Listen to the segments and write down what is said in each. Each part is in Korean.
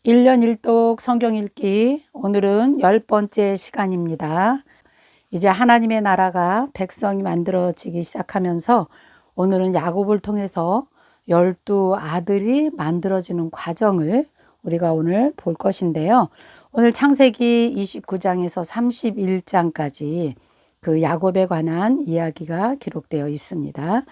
1년 1독 성경 읽기 오늘은 10번째 시간입니다. 이제 하나님의 나라가 백성이 만들어지기 시작하면서 오늘은 야곱을 통해서 12 아들이 만들어지는 과정을 우리가 오늘 볼 것인데요. 오늘 창세기 29장에서 31장까지 그 야곱에 관한 이야기가 기록되어 있습니다.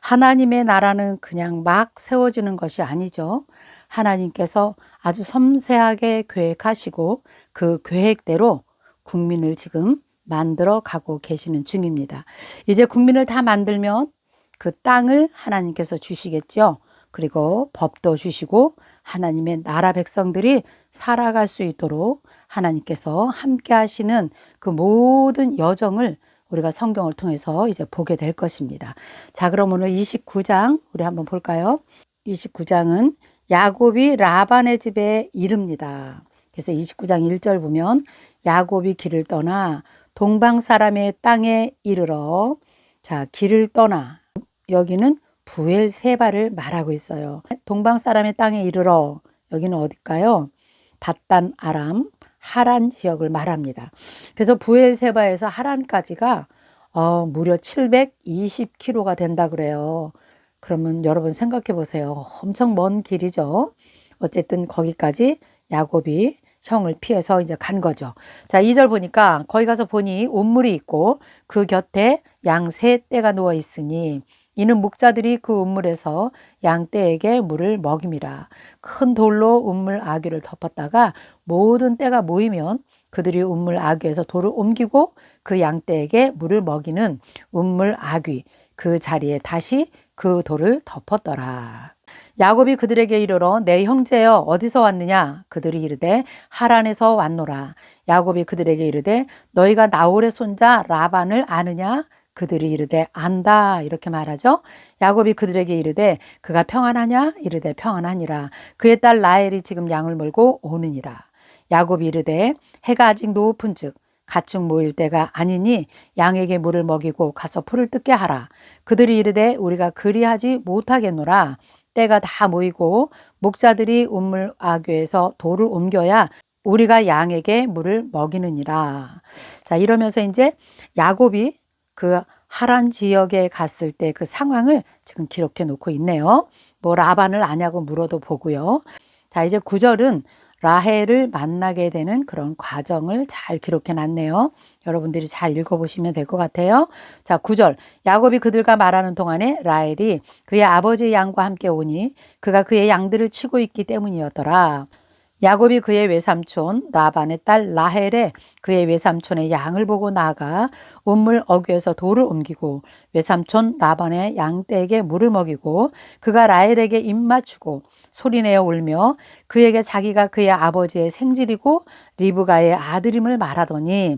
하나님의 나라는 그냥 막 세워지는 것이 아니죠. 하나님께서 아주 섬세하게 계획하시고 그 계획대로 국민을 지금 만들어 가고 계시는 중입니다. 이제 국민을 다 만들면 그 땅을 하나님께서 주시겠죠. 그리고 법도 주시고 하나님의 나라 백성들이 살아갈 수 있도록 하나님께서 함께 하시는 그 모든 여정을 우리가 성경을 통해서 이제 보게 될 것입니다. 자, 그럼 오늘 29장 우리 한번 볼까요? 29장은 야곱이 라반의 집에 이릅니다. 그래서 29장 1절 보면 야곱이 길을 떠나 동방 사람의 땅에 이르러, 자, 길을 떠나, 여기는 부엘세바를 말하고 있어요. 동방 사람의 땅에 이르러, 여기는 어딜까요? 밧단 아람 하란 지역을 말합니다. 그래서 부엘세바에서 하란까지가 무려 720km가 된다 그래요. 그러면 여러분 생각해 보세요. 엄청 먼 길이죠. 어쨌든 거기까지 야곱이 형을 피해서 이제 간 거죠. 자, 2절 보니까 거기 가서 보니 운물이 있고 그 곁에 양 세 떼가 누워 있으니 이는 목자들이 그 운물에서 양 떼에게 물을 먹임이라. 큰 돌로 운물 아귀를 덮었다가 모든 떼가 모이면 그들이 운물 아귀에서 돌을 옮기고 그 양 떼에게 물을 먹이는 운물 아귀 그 자리에 다시 그 돌을 덮었더라. 야곱이 그들에게 이르러 내 형제여 어디서 왔느냐? 그들이 이르되 하란에서 왔노라. 야곱이 그들에게 이르되 너희가 나홀의 손자 라반을 아느냐? 그들이 이르되 안다. 이렇게 말하죠. 야곱이 그들에게 이르되 그가 평안하냐? 이르되 평안하니라. 그의 딸 라헬이 지금 양을 몰고 오느니라. 야곱이 이르되 해가 아직 높은즉 가축 모일 때가 아니니 양에게 물을 먹이고 가서 풀을 뜯게 하라. 그들이 이르되 우리가 그리하지 못하겠노라. 때가 다 모이고 목자들이 운물 아귀에서 돌을 옮겨야 우리가 양에게 물을 먹이느니라. 자, 이러면서 이제 야곱이 그 하란 지역에 갔을 때 그 상황을 지금 기록해 놓고 있네요. 뭐 라반을 아냐고 물어도 보고요. 자, 이제 9절은 라헬을 만나게 되는 그런 과정을 잘 기록해 놨네요. 여러분들이 잘 읽어보시면 될 것 같아요. 자, 9절. 야곱이 그들과 말하는 동안에 라헬이 그의 아버지의 양과 함께 오니 그가 그의 양들을 치고 있기 때문이었더라. 야곱이 그의 외삼촌 라반의 딸 라헬에 그의 외삼촌의 양을 보고 나아가 운물 어귀에서 돌을 옮기고 외삼촌 라반의 양떼에게 물을 먹이고 그가 라헬에게 입 맞추고 소리내어 울며 그에게 자기가 그의 아버지의 생질이고 리브가의 아들임을 말하더니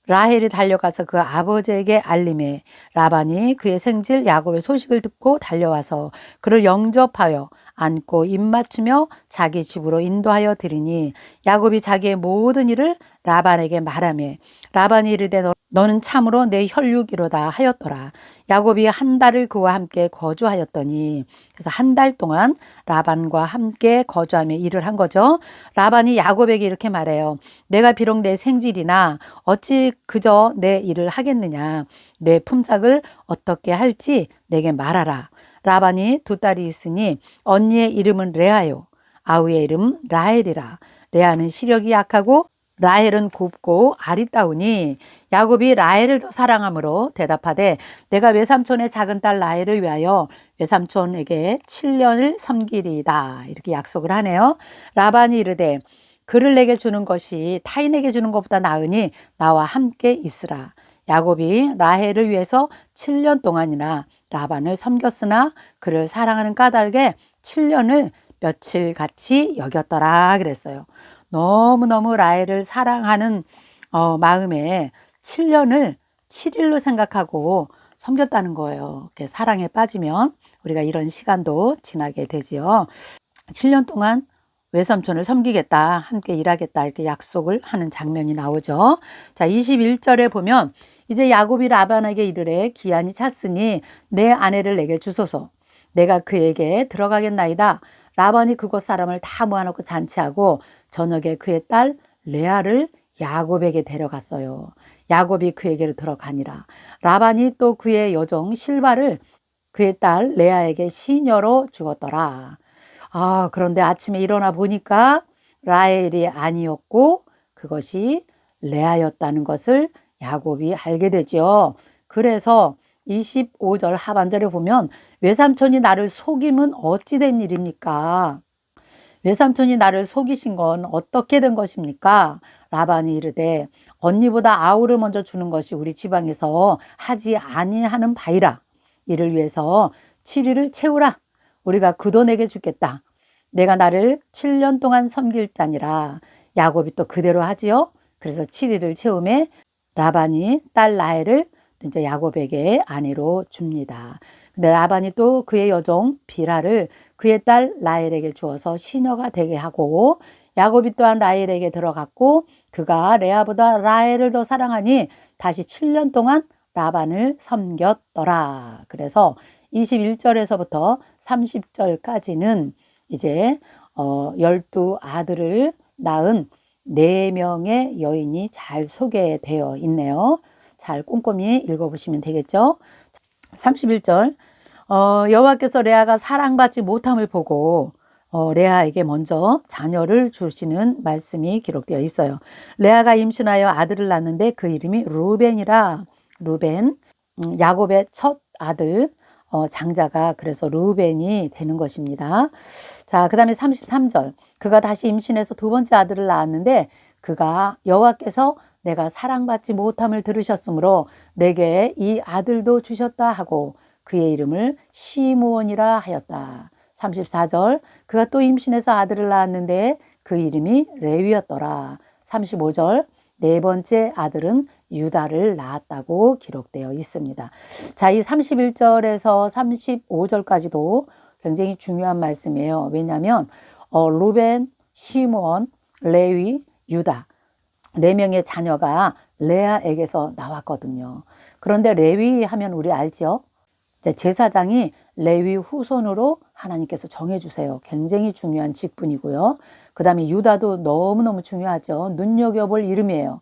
라헬이 달려가서 그 아버지에게 알림해 라반이 그의 생질 야곱의 소식을 듣고 달려와서 그를 영접하여 안고 입맞추며 자기 집으로 인도하여 드리니 야곱이 자기의 모든 일을 라반에게 말하며 라반이 이르되 너는 참으로 내 혈육이로다 하였더라. 야곱이 한 달을 그와 함께 거주하였더니 그래서 한 달 동안 라반과 함께 거주하며 일을 한 거죠. 라반이 야곱에게 이렇게 말해요. 내가 비록 내 생질이나 어찌 그저 내 일을 하겠느냐. 내 품삯을 어떻게 할지 내게 말하라. 라반이 두 딸이 있으니 언니의 이름은 레아요. 아우의 이름 라헬이라. 레아는 시력이 약하고 라헬은 곱고 아리따우니 야곱이 라헬을 더 사랑하므로 대답하되 내가 외삼촌의 작은 딸 라헬을 위하여 외삼촌에게 7년을 섬기리이다. 이렇게 약속을 하네요. 라반이 이르되 그를 내게 주는 것이 타인에게 주는 것보다 나으니 나와 함께 있으라. 야곱이 라헬을 위해서 7년 동안이나 라반을 섬겼으나 그를 사랑하는 까닭에 7년을 며칠같이 여겼더라 그랬어요. 너무너무 라헬을 사랑하는 마음에 7년을 7일로 생각하고 섬겼다는 거예요. 사랑에 빠지면 우리가 이런 시간도 지나게 되지요. 7년 동안 외삼촌을 섬기겠다, 함께 일하겠다 이렇게 약속을 하는 장면이 나오죠. 자, 21절에 보면 이제 야곱이 라반에게 이르되 기한이 찼으니 내 아내를 내게 주소서. 내가 그에게 들어가겠나이다. 라반이 그곳 사람을 다 모아놓고 잔치하고 저녁에 그의 딸 레아를 야곱에게 데려갔어요. 야곱이 그에게로 들어가니라. 라반이 또 그의 여종 실바를 그의 딸 레아에게 시녀로 주었더라. 그런데 아침에 일어나 보니까 라헬이 아니었고 그것이 레아였다는 것을 야곱이 알게 되죠. 그래서 25절 하반절에 보면 외삼촌이 나를 속임은 어찌 된 일입니까? 외삼촌이 나를 속이신 건 어떻게 된 것입니까? 라반이 이르되 언니보다 아우를 먼저 주는 것이 우리 지방에서 하지 아니하는 바이라. 이를 위해서 7일을 채우라. 우리가 그 돈 내게 주겠다. 내가 나를 7년 동안 섬길 자니라. 야곱이 또 그대로 하지요. 그래서 7일을 채우매 라반이 딸 라헬을 이제 야곱에게 아내로 줍니다. 근데 라반이 또 그의 여종 빌하를 그의 딸 라헬에게 주어서 시녀가 되게 하고 야곱이 또한 라헬에게 들어갔고 그가 레아보다 라헬을 더 사랑하니 다시 7년 동안 라반을 섬겼더라. 그래서 21절에서부터 30절까지는 이제 12 아들을 낳은 4명의 여인이 잘 소개되어 있네요. 잘 꼼꼼히 읽어보시면 되겠죠. 31절 여호와께서 레아가 사랑받지 못함을 보고 레아에게 먼저 자녀를 주시는 말씀이 기록되어 있어요. 레아가 임신하여 아들을 낳는데 그 이름이 루벤이라. 루벤, 야곱의 첫 아들 장자가 그래서 루벤이 되는 것입니다. 자, 그 다음에 33절 그가 다시 임신해서 두 번째 아들을 낳았는데 그가 여호와께서 내가 사랑받지 못함을 들으셨으므로 내게 이 아들도 주셨다 하고 그의 이름을 시므온이라 하였다. 34절 그가 또 임신해서 아들을 낳았는데 그 이름이 레위였더라. 35절 네 번째 아들은 유다를 낳았다고 기록되어 있습니다. 자, 이 31절에서 35절까지도 굉장히 중요한 말씀이에요. 왜냐하면 루벤, 시므온, 레위, 유다 4명의 자녀가 레아에게서 나왔거든요. 그런데 레위 하면 우리 알죠? 제사장이 레위 후손으로 하나님께서 정해주세요. 굉장히 중요한 직분이고요. 그 다음에 유다도 너무너무 중요하죠. 눈여겨볼 이름이에요.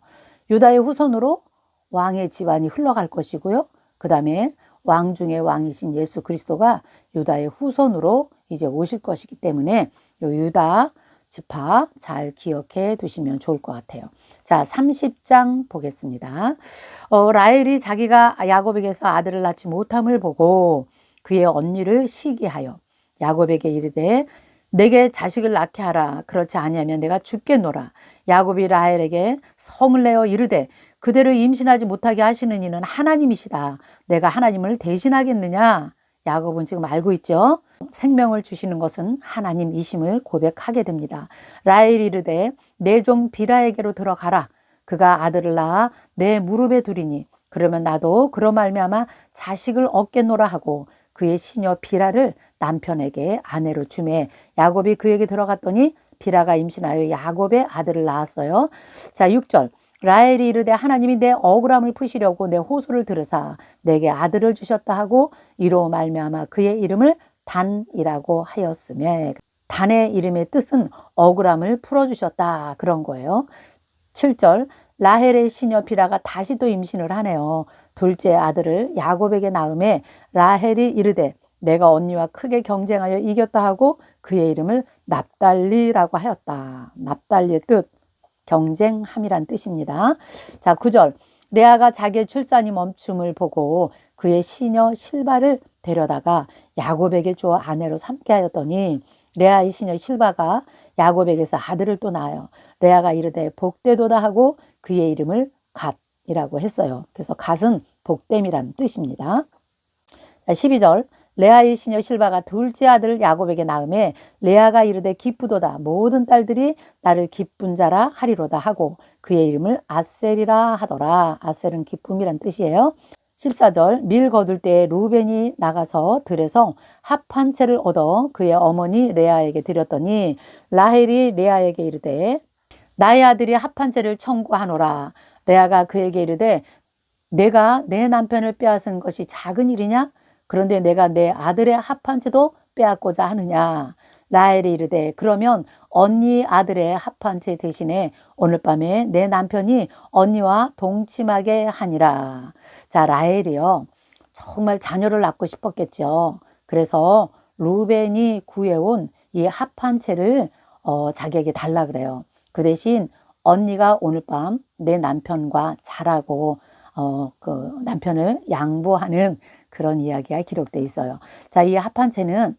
유다의 후손으로 왕의 집안이 흘러갈 것이고요. 그 다음에 왕 중의 왕이신 예수 그리스도가 유다의 후손으로 이제 오실 것이기 때문에 요 유다 지파 잘 기억해 두시면 좋을 것 같아요. 자, 30장 보겠습니다. 라헬이 자기가 야곱에게서 아들을 낳지 못함을 보고 그의 언니를 시기하여 야곱에게 이르되 내게 자식을 낳게 하라. 그렇지 아니하면 내가 죽겠노라. 야곱이 라헬에게 성을 내어 이르되 그대를 임신하지 못하게 하시는 이는 하나님이시다. 내가 하나님을 대신하겠느냐? 야곱은 지금 알고 있죠. 생명을 주시는 것은 하나님이심을 고백하게 됩니다. 라헬이 이르되 내 종 빌하에게로 들어가라. 그가 아들을 낳아 내 무릎에 두리니 그러면 나도 그로 말미암아 자식을 얻겠노라 하고 그의 시녀 빌하를 남편에게 아내로 주매 야곱이 그에게 들어갔더니 빌하가 임신하여 야곱의 아들을 낳았어요. 자, 6절 라헬이 이르되 하나님이 내 억울함을 푸시려고 내 호소를 들으사 내게 아들을 주셨다 하고 이로 말미암아 그의 이름을 단이라고 하였으며 단의 이름의 뜻은 억울함을 풀어주셨다 그런 거예요. 7절 라헬의 시녀 빌하가 다시 또 임신을 하네요. 둘째 아들을 야곱에게 낳음에 라헬이 이르되 내가 언니와 크게 경쟁하여 이겼다 하고 그의 이름을 납달리라고 하였다. 납달리의 뜻 경쟁함이란 뜻입니다. 자, 9절 레아가 자기의 출산이 멈춤을 보고 그의 시녀 실바를 데려다가 야곱에게 주어 아내로 삼게 하였더니 레아의 시녀 실바가 야곱에게서 아들을 또 낳아요. 레아가 이르되 복되도다 하고 그의 이름을 갓이라고 했어요. 그래서 갓은 복됨이라는 뜻입니다. 12절 레아의 시녀 실바가 둘째 아들을 야곱에게 낳음에 레아가 이르되 기쁘도다 모든 딸들이 나를 기쁜 자라 하리로다 하고 그의 이름을 아셀이라 하더라. 아셀은 기쁨이란 뜻이에요. 14절 밀 거둘 때에 루벤이 나가서 들에서 합 한 채를 얻어 그의 어머니 레아에게 드렸더니 라헬이 레아에게 이르되 나의 아들이 합 한 채를 청구하노라. 레아가 그에게 이르되 내가 내 남편을 빼앗은 것이 작은 일이냐? 그런데 내가 내 아들의 합 한 채도 빼앗고자 하느냐? 라헬이 이르되 그러면 언니 아들의 합한채 대신에 오늘 밤에 내 남편이 언니와 동침하게 하니라. 자, 라헬이요. 정말 자녀를 낳고 싶었겠죠. 그래서 루벤이 구해온 이 합한채를 자기에게 달라 그래요. 그 대신 언니가 오늘 밤 내 남편과 자라고 그 남편을 양보하는 그런 이야기가 기록돼 있어요. 자, 이 합한채는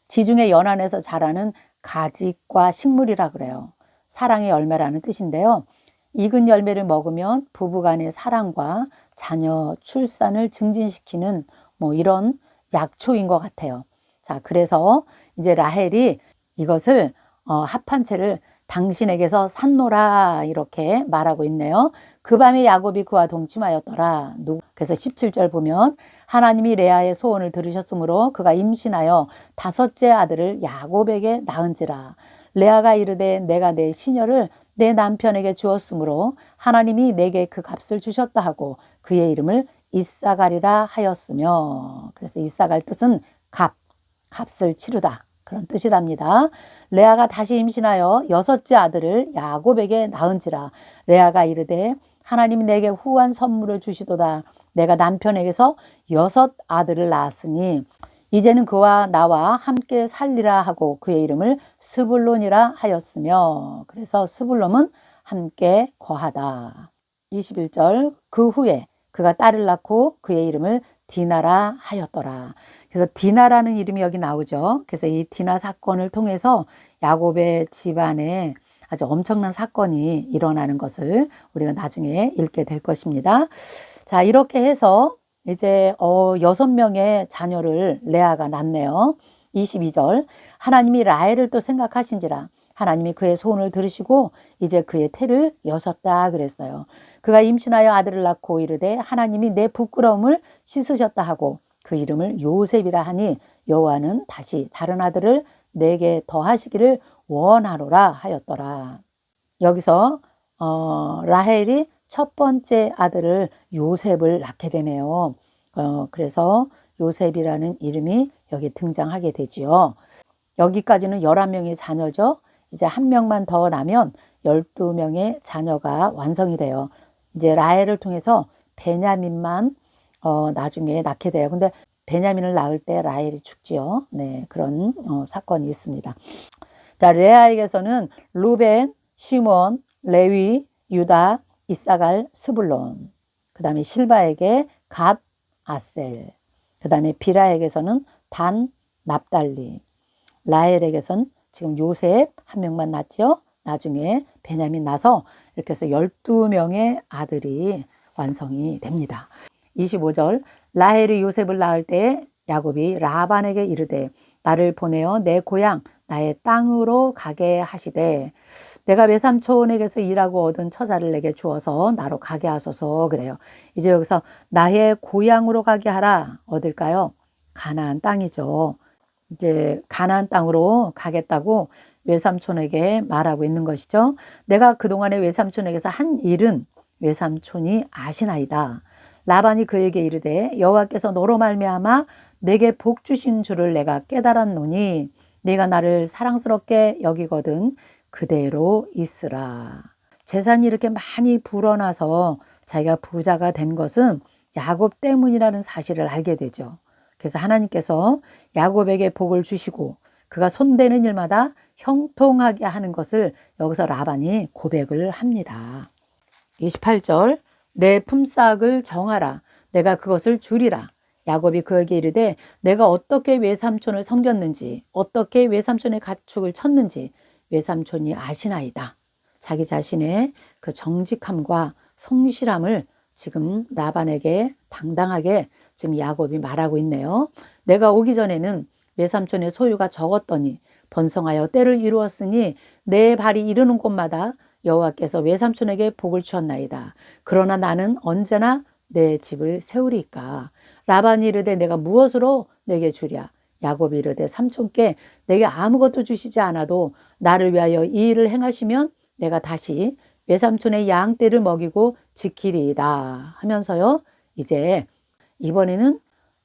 지중해 연안에서 자라는 가직과 식물이라 그래요. 사랑의 열매라는 뜻인데요. 익은 열매를 먹으면 부부간의 사랑과 자녀 출산을 증진시키는 뭐 이런 약초인 것 같아요. 자, 그래서 이제 라헬이 이것을 합한채를 당신에게서 샀노라 이렇게 말하고 있네요. 그 밤에 야곱이 그와 동침하였더라. 그래서 17절 보면 하나님이 레아의 소원을 들으셨으므로 그가 임신하여 5째 아들을 야곱에게 낳은지라. 레아가 이르되 내가 내 시녀를 내 남편에게 주었으므로 하나님이 내게 그 값을 주셨다 하고 그의 이름을 이사갈이라 하였으며. 그래서 이사갈 뜻은 값을 치르다. 그런 뜻이랍니다. 레아가 다시 임신하여 6째 아들을 야곱에게 낳은지라. 레아가 이르되 하나님이 내게 후한 선물을 주시도다. 내가 남편에게서 6 아들을 낳았으니 이제는 그와 나와 함께 살리라 하고 그의 이름을 스불론이라 하였으며. 그래서 스불론은 함께 거하다. 21절 그 후에 그가 딸을 낳고 그의 이름을 디나라 하였더라. 그래서 디나라는 이름이 여기 나오죠. 그래서 이 디나 사건을 통해서 야곱의 집안에 아주 엄청난 사건이 일어나는 것을 우리가 나중에 읽게 될 것입니다. 자, 이렇게 해서 이제 6명의 자녀를 레아가 낳네요. 22절 하나님이 라헬을 또 생각하신지라. 하나님이 그의 소원을 들으시고 이제 그의 태를 여셨다 그랬어요. 그가 임신하여 아들을 낳고 이르되 하나님이 내 부끄러움을 씻으셨다 하고 그 이름을 요셉이라 하니 여호와는 다시 다른 아들을 내게 더하시기를 원하노라 하였더라. 여기서 라헬이 첫 번째 아들을 요셉을 낳게 되네요. 그래서 요셉이라는 이름이 여기 등장하게 되지요. 여기까지는 11명의 자녀죠. 이제 한 명만 더 나면 12명의 자녀가 완성이 돼요. 이제 라헬을 통해서 베냐민만 나중에 낳게 돼요. 근데 베냐민을 낳을 때 라헬이 죽지요. 네, 그런 사건이 있습니다. 자, 레아에게서는 루벤, 시몬, 레위, 유다, 이사갈, 스불론. 그 다음에 실바에게 갓, 아셀. 그 다음에 비라에게서는 단, 납달리. 라헬에게서는 지금 요셉 한 명만 낳죠. 나중에 베냐민 나서 이렇게 해서 12명의 아들이 완성이 됩니다. 25절 라헬이 요셉을 낳을 때 야곱이 라반에게 이르되 나를 보내어 내 고향 나의 땅으로 가게 하시되 내가 외삼촌에게서 일하고 얻은 처자를 내게 주어서 나로 가게 하소서 그래요. 이제 여기서 나의 고향으로 가게 하라. 어딜까요? 가나안 땅이죠. 이제 가나안 땅으로 가겠다고 외삼촌에게 말하고 있는 것이죠. 내가 그동안에 외삼촌에게서 한 일은 외삼촌이 아시나이다. 라반이 그에게 이르되 여호와께서 너로 말미암아 내게 복 주신 줄을 내가 깨달았노니 네가 나를 사랑스럽게 여기거든 그대로 있으라. 재산이 이렇게 많이 불어나서 자기가 부자가 된 것은 야곱 때문이라는 사실을 알게 되죠. 그래서 하나님께서 야곱에게 복을 주시고 그가 손대는 일마다 형통하게 하는 것을 여기서 라반이 고백을 합니다. 28절 내 품삯을 정하라. 내가 그것을 주리라. 야곱이 그에게 이르되 내가 어떻게 외삼촌을 섬겼는지 어떻게 외삼촌의 가축을 쳤는지 외삼촌이 아시나이다. 자기 자신의 그 정직함과 성실함을 지금 라반에게 당당하게 지금 야곱이 말하고 있네요. 내가 오기 전에는 외삼촌의 소유가 적었더니 번성하여 때를 이루었으니 내 발이 이르는 곳마다 여호와께서 외삼촌에게 복을 주었나이다. 그러나 나는 언제나 내 집을 세우리까. 라반이 이르되 내가 무엇으로 내게 주랴. 야곱이 이르되 삼촌께 내게 아무것도 주시지 않아도 나를 위하여 이 일을 행하시면 내가 다시 외삼촌의 양떼를 먹이고 지키리이다 하면서요. 이제 이번에는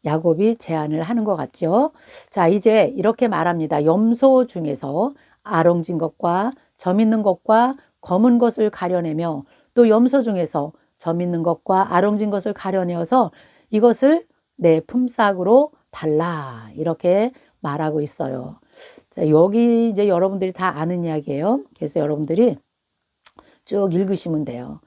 야곱이 제안을 하는 것 같죠. 자, 이제 이렇게 말합니다. 염소 중에서 아롱진 것과 점 있는 것과 검은 것을 가려내며 또 염소 중에서 점 있는 것과 아롱진 것을 가려내어서 이것을 내 품삯으로 달라. 이렇게 말하고 있어요. 자, 여기 이제 여러분들이 다 아는 이야기예요. 그래서 여러분들이 쭉 읽으시면 돼요.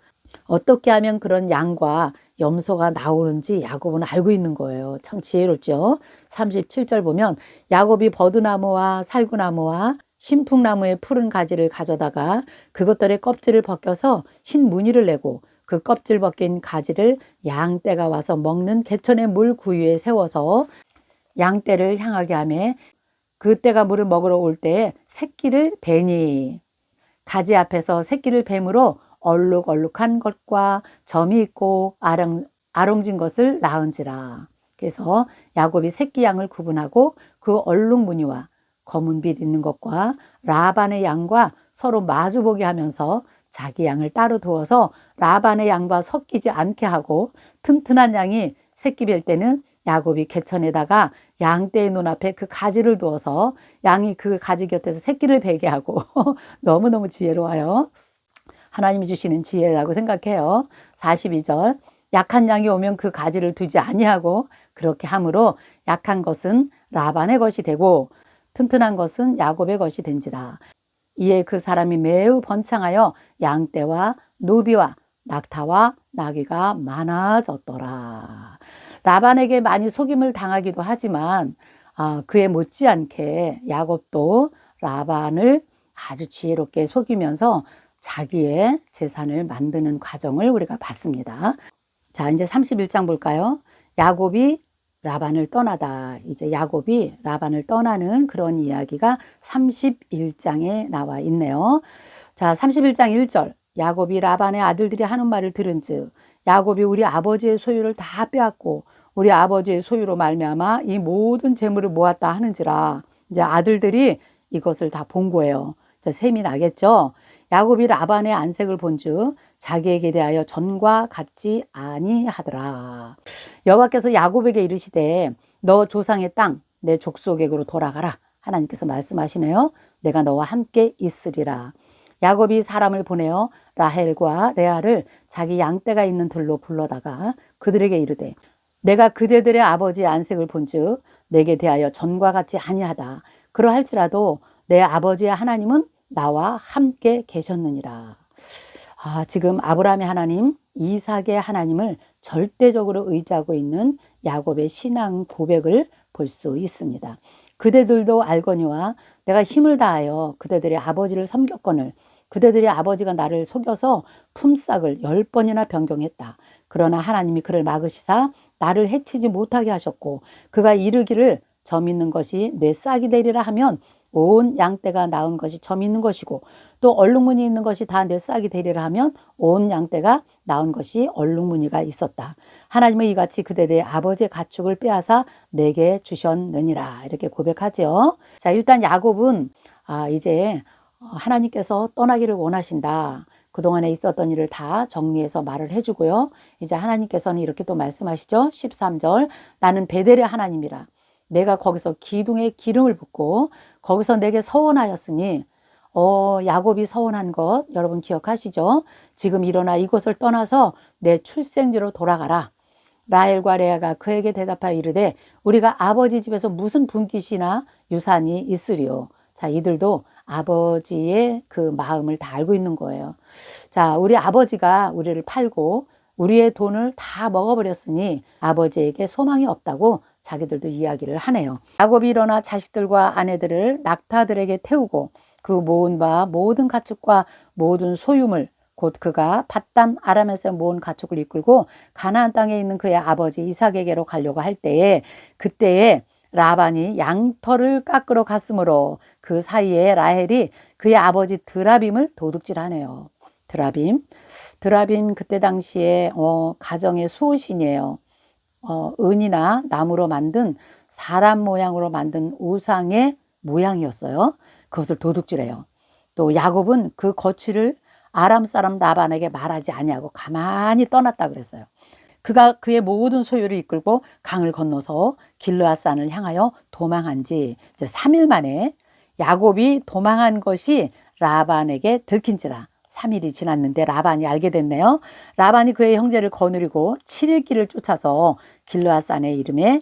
어떻게 하면 그런 양과 염소가 나오는지 야곱은 알고 있는 거예요. 참 지혜롭죠. 37절 보면 야곱이 버드나무와 살구나무와 신풍나무의 푸른 가지를 가져다가 그것들의 껍질을 벗겨서 흰 무늬를 내고 그 껍질 벗긴 가지를 양떼가 와서 먹는 개천의 물 구유에 세워서 양떼를 향하게 하며 그 떼가 물을 먹으러 올 때 새끼를 베니 가지 앞에서 새끼를 뱀으로 얼룩얼룩한 것과 점이 있고 아롱진 것을 낳은지라. 그래서 야곱이 새끼 양을 구분하고 그 얼룩 무늬와 검은 빛 있는 것과 라반의 양과 서로 마주보게 하면서 자기 양을 따로 두어서 라반의 양과 섞이지 않게 하고 튼튼한 양이 새끼 뵐 때는 야곱이 개천에다가 양떼의 눈앞에 그 가지를 두어서 양이 그 가지 곁에서 새끼를 베게 하고 너무너무 지혜로워요. 하나님이 주시는 지혜라고 생각해요. 42절 약한 양이 오면 그 가지를 두지 아니하고 그렇게 함으로 약한 것은 라반의 것이 되고 튼튼한 것은 야곱의 것이 된지라. 이에 그 사람이 매우 번창하여 양떼와 노비와 낙타와 나귀가 많아졌더라. 라반에게 많이 속임을 당하기도 하지만 그에 못지않게 야곱도 라반을 아주 지혜롭게 속이면서 자기의 재산을 만드는 과정을 우리가 봤습니다. 자, 이제 31장 볼까요? 야곱이 라반을 떠나다. 이제 야곱이 라반을 떠나는 그런 이야기가 31장에 나와 있네요. 자, 31장 1절. 야곱이 라반의 아들들이 하는 말을 들은즉 야곱이 우리 아버지의 소유를 다 빼앗고 우리 아버지의 소유로 말미암아 이 모든 재물을 모았다 하는지라. 이제 아들들이 이것을 다 본 거예요. 셈이 나겠죠. 야곱이 라반의 안색을 본즉 자기에게 대하여 전과 같지 아니하더라. 여호와께서 야곱에게 이르시되 너 조상의 땅 내 족속에게로 돌아가라. 하나님께서 말씀하시네요. 내가 너와 함께 있으리라. 야곱이 사람을 보내어 라헬과 레아를 자기 양떼가 있는 들로 불러다가 그들에게 이르되 내가 그대들의 아버지의 안색을 본즉 내게 대하여 전과 같지 아니하다. 그러할지라도 내 아버지의 하나님은 나와 함께 계셨느니라. 지금 아브라함의 하나님, 이삭의 하나님을 절대적으로 의지하고 있는 야곱의 신앙 고백을 볼 수 있습니다. 그대들도 알거니와 내가 힘을 다하여 그대들의 아버지를 섬겼거늘 그대들의 아버지가 나를 속여서 품삯을 10번이나 변경했다. 그러나 하나님이 그를 막으시사 나를 해치지 못하게 하셨고 그가 이르기를 점 있는 것이 내 싹이 되리라 하면 온 양떼가 낳은 것이 점 있는 것이고 또 얼룩무늬 있는 것이 다 내 싹이 되리라 하면 온 양떼가 낳은 것이 얼룩무늬가 있었다. 하나님은 이같이 그대들의 아버지의 가축을 빼앗아 내게 주셨느니라. 이렇게 고백하죠. 자, 일단 야곱은 이제 하나님께서 떠나기를 원하신다. 그동안에 있었던 일을 다 정리해서 말을 해주고요. 이제 하나님께서는 이렇게 또 말씀하시죠. 13절 나는 베델의 하나님이라. 내가 거기서 기둥에 기름을 붓고 거기서 내게 서원하였으니 야곱이 서원한 것 여러분 기억하시죠? 지금 일어나 이곳을 떠나서 내 출생지로 돌아가라. 라헬과 레아가 그에게 대답하여 이르되 우리가 아버지 집에서 무슨 분깃이나 유산이 있으리요. 자, 이들도 아버지의 그 마음을 다 알고 있는 거예요. 자, 우리 아버지가 우리를 팔고 우리의 돈을 다 먹어버렸으니 아버지에게 소망이 없다고 자기들도 이야기를 하네요. 야곱이 일어나 자식들과 아내들을 낙타들에게 태우고 그 모은 바 모든 가축과 모든 소유물 곧 그가 밧담 아람에서 모은 가축을 이끌고 가나안 땅에 있는 그의 아버지 이삭에게로 가려고 할 때에 그때에 라반이 양털을 깎으러 갔으므로 그 사이에 라헬이 그의 아버지 드라빔을 도둑질하네요. 드라빔 그때 당시에 가정의 수호신이에요. 은이나 나무로 만든 사람 모양으로 만든 우상의 모양이었어요. 그것을 도둑질해요. 또 야곱은 그 거취를 아람 사람 라반에게 말하지 아니하고 가만히 떠났다 그랬어요. 그가 그의 모든 소유를 이끌고 강을 건너서 길르앗산을 향하여 도망한 지 3일 만에 야곱이 도망한 것이 라반에게 들킨지라. 3일이 지났는데 라반이 알게 됐네요. 라반이 그의 형제를 거느리고 7일 길을 쫓아서 길르앗산에 이름에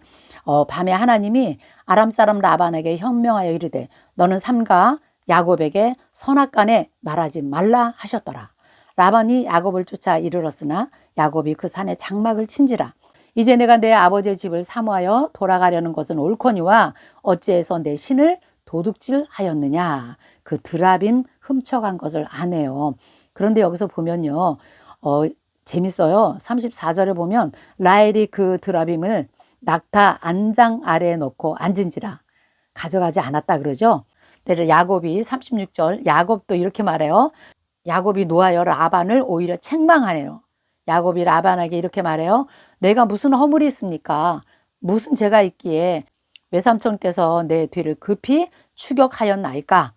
밤에 하나님이 아람 사람 라반에게 현명하여 이르되 너는 삼가 야곱에게 선악간에 말하지 말라 하셨더라. 라반이 야곱을 쫓아 이르렀으나 야곱이 그 산에 장막을 친지라. 이제 내가 내 아버지의 집을 사모하여 돌아가려는 것은 옳거니와 어찌해서 내 신을 도둑질하였느냐. 그 드라빔 훔쳐간 것을 아네요. 그런데 여기서 보면요, 재밌어요. 34절에 보면 라헬이 그 드라빔을 낙타 안장 아래에 놓고 앉은지라. 가져가지 않았다 그러죠. 근데 야곱이 36절 야곱도 이렇게 말해요. 야곱이 노하여 라반을 오히려 책망하네요. 야곱이 라반에게 이렇게 말해요. 내가 무슨 허물이 있습니까? 무슨 죄가 있기에 외삼촌께서 내 뒤를 급히 추격하였나이까?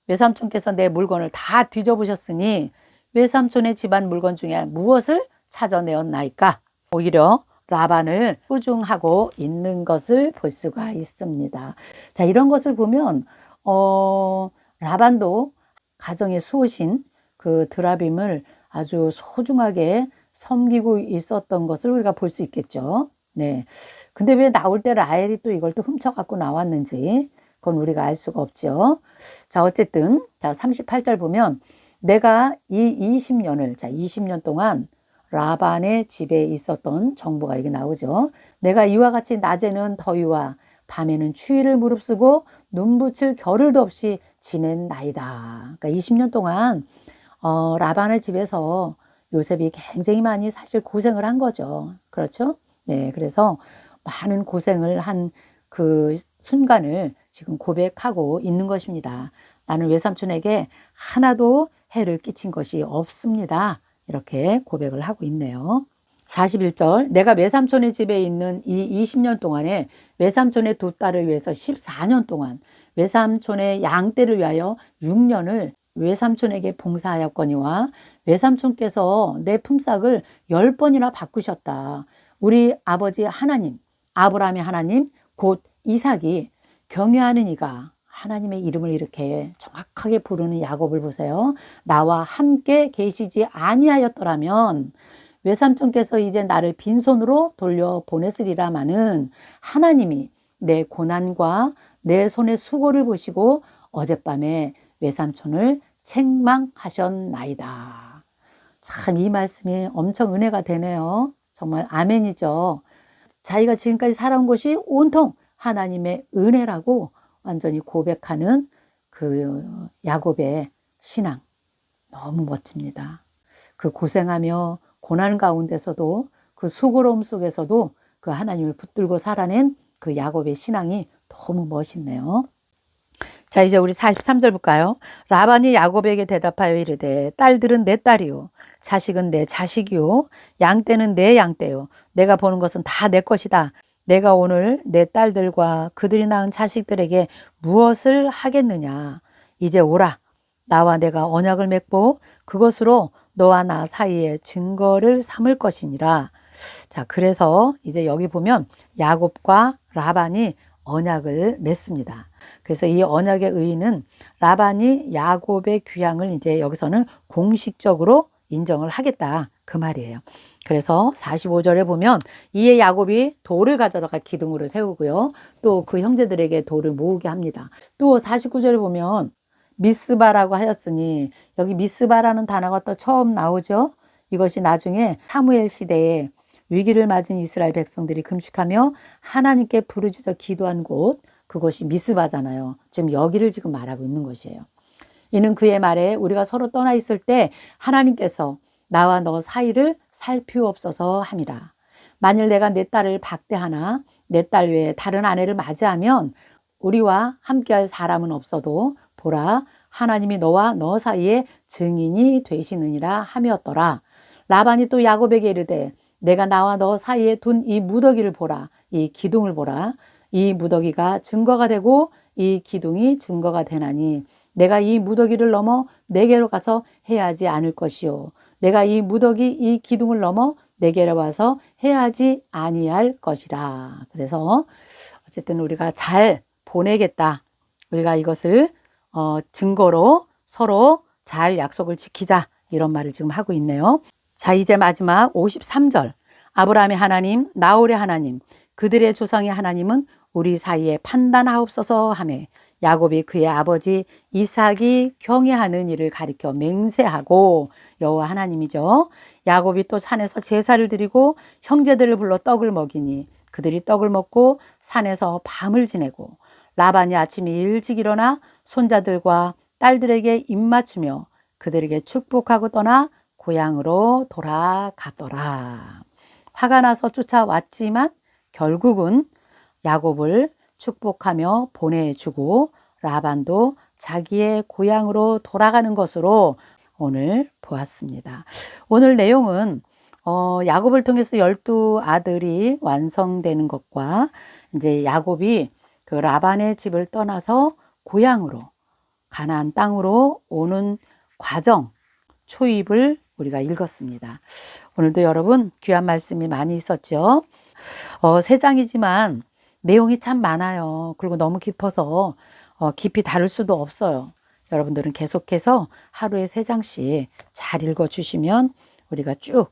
외삼촌께서 내 물건을 다 뒤져보셨으니 외삼촌의 집안 물건 중에 무엇을 찾아내었나이까? 오히려 라반을 꾸중하고 있는 것을 볼 수가 있습니다. 자, 이런 것을 보면 라반도 가정의 수호신 그 드라빔을 아주 소중하게 섬기고 있었던 것을 우리가 볼 수 있겠죠. 네. 근데 왜 나올 때 라헬이 또 이걸 또 훔쳐갖고 나왔는지 그건 우리가 알 수가 없죠. 자, 어쨌든 자 38절 보면 내가 이 20년을 자 20년 동안 라반의 집에 있었던 정보가 여기 나오죠. 내가 이와 같이 낮에는 더위와 밤에는 추위를 무릅쓰고 눈붙일 겨를도 없이 지낸 나이다. 그러니까 20년 동안 라반의 집에서 요셉이 굉장히 많이 사실 고생을 한 거죠. 그렇죠? 네, 그래서 많은 고생을 한 그 순간을 지금 고백하고 있는 것입니다. 나는 외삼촌에게 하나도 해를 끼친 것이 없습니다. 이렇게 고백을 하고 있네요. 41절 내가 외삼촌의 집에 있는 이 20년 동안에 외삼촌의 두 딸을 위해서 14년 동안 외삼촌의 양떼를 위하여 6년을 외삼촌에게 봉사하였거니와 외삼촌께서 내 품삯을 10번이나 바꾸셨다. 우리 아버지 하나님, 아브라함의 하나님, 곧 이삭이 경외하는 이가 하나님의 이름을 이렇게 정확하게 부르는 야곱을 보세요. 나와 함께 계시지 아니하였더라면 외삼촌께서 이제 나를 빈손으로 돌려보냈으리라마는 하나님이 내 고난과 내 손의 수고를 보시고 어젯밤에 외삼촌을 책망하셨나이다. 참 이 말씀이 엄청 은혜가 되네요. 정말 아멘이죠. 자기가 지금까지 살아온 것이 온통 하나님의 은혜라고 완전히 고백하는 그 야곱의 신앙 너무 멋집니다. 그 고생하며 고난 가운데서도 그 수고로움 속에서도 그 하나님을 붙들고 살아낸 그 야곱의 신앙이 너무 멋있네요. 자, 이제 우리 43절 볼까요? 라반이 야곱에게 대답하여 이르되 딸들은 내 딸이요 자식은 내 자식이요 양떼는 내 양떼요 내가 보는 것은 다 내 것이다. 내가 오늘 내 딸들과 그들이 낳은 자식들에게 무엇을 하겠느냐. 이제 오라. 나와 내가 언약을 맺고 그것으로 너와 나 사이에 증거를 삼을 것이니라. 자, 그래서 이제 여기 보면 야곱과 라반이 언약을 맺습니다. 그래서 이 언약의 의의는 라반이 야곱의 귀향을 이제 여기서는 공식적으로 인정을 하겠다. 그 말이에요. 그래서 45절에 보면 이에 야곱이 돌을 가져다가 기둥으로 세우고요. 또 그 형제들에게 돌을 모으게 합니다. 또 49절에 보면 미스바라고 하였으니 여기 미스바라는 단어가 또 처음 나오죠. 이것이 나중에 사무엘 시대에 위기를 맞은 이스라엘 백성들이 금식하며 하나님께 부르짖어 기도한 곳 그것이 미스바잖아요. 지금 여기를 지금 말하고 있는 것이에요. 이는 그의 말에 우리가 서로 떠나 있을 때 하나님께서 나와 너 사이를 살피옵소서 함이라. 만일 내가 내 딸을 박대하나 내 딸 외에 다른 아내를 맞이하면 우리와 함께할 사람은 없어도 보라 하나님이 너와 너 사이에 증인이 되시느니라 함이었더라. 라반이 또 야곱에게 이르되 내가 나와 너 사이에 둔 이 무더기를 보라. 이 기둥을 보라. 이 무더기가 증거가 되고 이 기둥이 증거가 되나니 내가 이 무더기를 넘어 내게로 가서 해하지 않을 것이요 내가 이 무더기 이 기둥을 넘어 내게로 와서 해하지 아니할 것이라. 그래서 어쨌든 우리가 잘 보내겠다. 우리가 이것을 증거로 서로 잘 약속을 지키자. 이런 말을 지금 하고 있네요. 자, 이제 마지막 53절. 아브라함의 하나님, 나홀의 하나님, 그들의 조상의 하나님은 우리 사이에 판단하옵소서 하매 야곱이 그의 아버지 이삭이 경외하는 일을 가리켜 맹세하고, 여호와 하나님이죠. 야곱이 또 산에서 제사를 드리고 형제들을 불러 떡을 먹이니 그들이 떡을 먹고 산에서 밤을 지내고, 라반이 아침에 일찍 일어나 손자들과 딸들에게 입맞추며 그들에게 축복하고 떠나 고향으로 돌아가더라. 화가 나서 쫓아왔지만 결국은 야곱을 축복하며 보내주고 라반도 자기의 고향으로 돌아가는 것으로 오늘 보았습니다. 오늘 내용은 야곱을 통해서 12아들이 완성되는 것과 이제 야곱이 그 라반의 집을 떠나서 고향으로 가나안 땅으로 오는 과정, 초입을 우리가 읽었습니다. 오늘도 여러분 귀한 말씀이 많이 있었죠. 세 장이지만 내용이 참 많아요. 그리고 너무 깊어서 깊이 다룰 수도 없어요. 여러분들은 계속해서 하루에 3장씩 잘 읽어주시면 우리가 쭉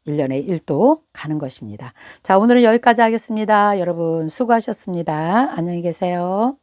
1년에 1도 가는 것입니다. 자, 오늘은 여기까지 하겠습니다. 여러분 수고하셨습니다. 안녕히 계세요.